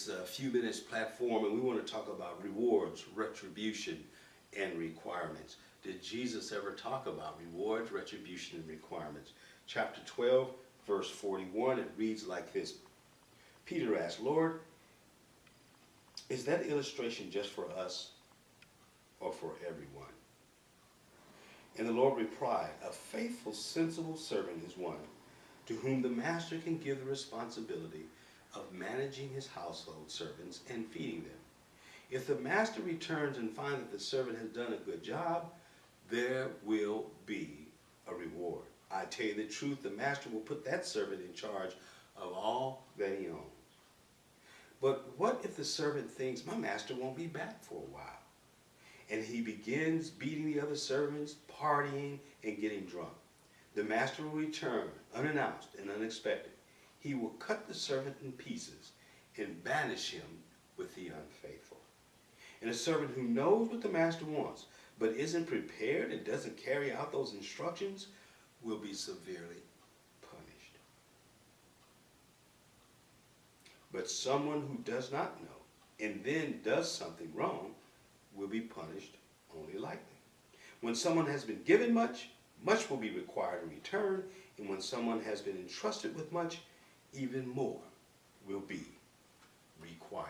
this few minutes platform, and we want to talk about rewards, retribution, and requirements. Did Jesus ever talk about rewards, retribution, and requirements? Chapter 12, verse 41, it reads like this. Peter asked, Lord, is that illustration just for us or for everyone? And the Lord replied, a faithful, sensible servant is one to whom the master can give the responsibility of managing his household servants and feeding them. If the master returns and finds that the servant has done a good job, there will be a reward. I tell you the truth, the master will put that servant in charge of all that he owns. But what if the servant thinks, my master won't be back for a while? And he begins beating the other servants, partying, and getting drunk. The master will return, unannounced and unexpected. He will cut the servant in pieces and banish him with the unfaithful. And a servant who knows what the master wants, but isn't prepared and doesn't carry out those instructions, will be severely punished. But someone who does not know and then does something wrong will be punished only lightly. When someone has been given much, much will be required in return, and when someone has been entrusted with much, even more will be required.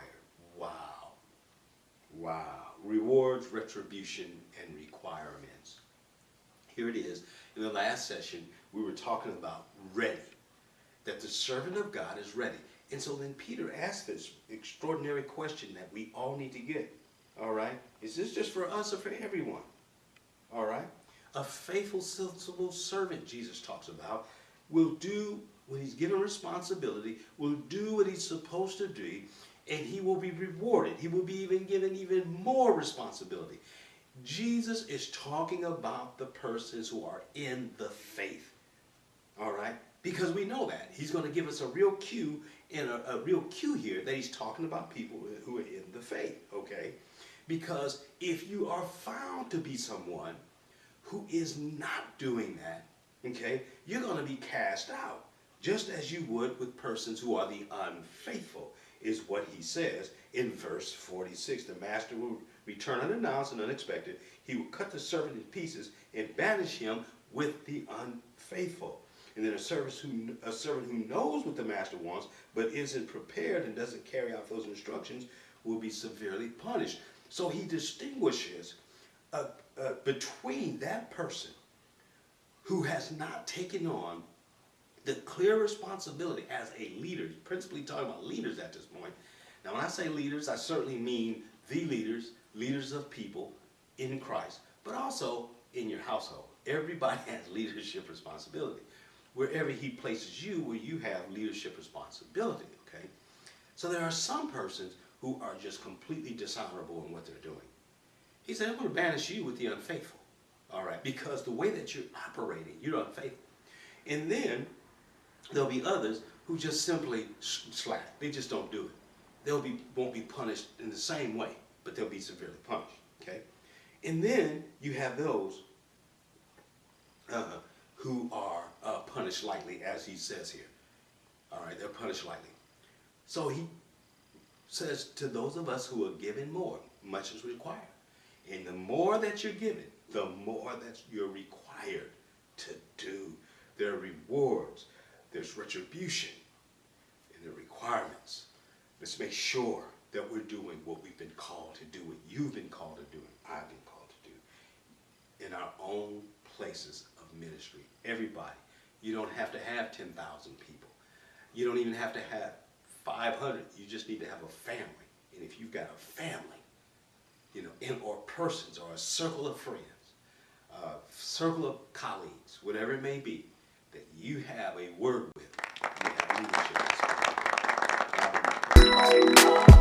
Wow. Wow. Rewards, retribution, and requirements. Here it is. In the last session, we were talking about ready, that the servant of God is ready. And so then Peter asked this extraordinary question that we all need to get. All right? Is this just for us or for everyone? All right? A faithful, sensible servant, Jesus talks about, will do when he's given responsibility, will do what he's supposed to do, and he will be rewarded. He will be even given even more responsibility. Jesus is talking about the persons who are in the faith. All right? Because we know that. He's going to give us a real cue, and a real cue here that he's talking about people who are in the faith. Okay? Because if you are found to be someone who is not doing that, okay, you're going to be cast out, just as you would with persons who are the unfaithful, is what he says in verse 46. The master will return unannounced and unexpected. He will cut the servant in pieces and banish him with the unfaithful. And then a servant who knows what the master wants but isn't prepared and doesn't carry out those instructions will be severely punished. So he distinguishes between that person who has not taken on the clear responsibility as a leader, principally talking about leaders at this point. Now, when I say leaders, I certainly mean the leaders, leaders of people in Christ, but also in your household. Everybody has leadership responsibility. Wherever he places you, where you have leadership responsibility, okay? So there are some persons who are just completely dishonorable in what they're doing. He said, I'm going to banish you with the unfaithful, all right? Because the way that you're operating, you're unfaithful. And then there'll be others who just simply slack. They just don't do it. Won't be punished in the same way, but they'll be severely punished, okay? And then you have those who are punished lightly, as he says here. All right, they're punished lightly. So he says to those of us who are given more, much is required. And the more that you're given, the more that you're required to do. There are rewards, there's retribution, and there are requirements. Let's make sure that we're doing what we've been called to do, what you've been called to do, and I've been called to do, in our own places of ministry. Everybody. You don't have to have 10,000 people. You don't even have to have 500. You just need to have a family. And if you've got a family, you know, or persons, or a circle of friends, a circle of colleagues, whatever it may be, that you have a word with, you have leadership.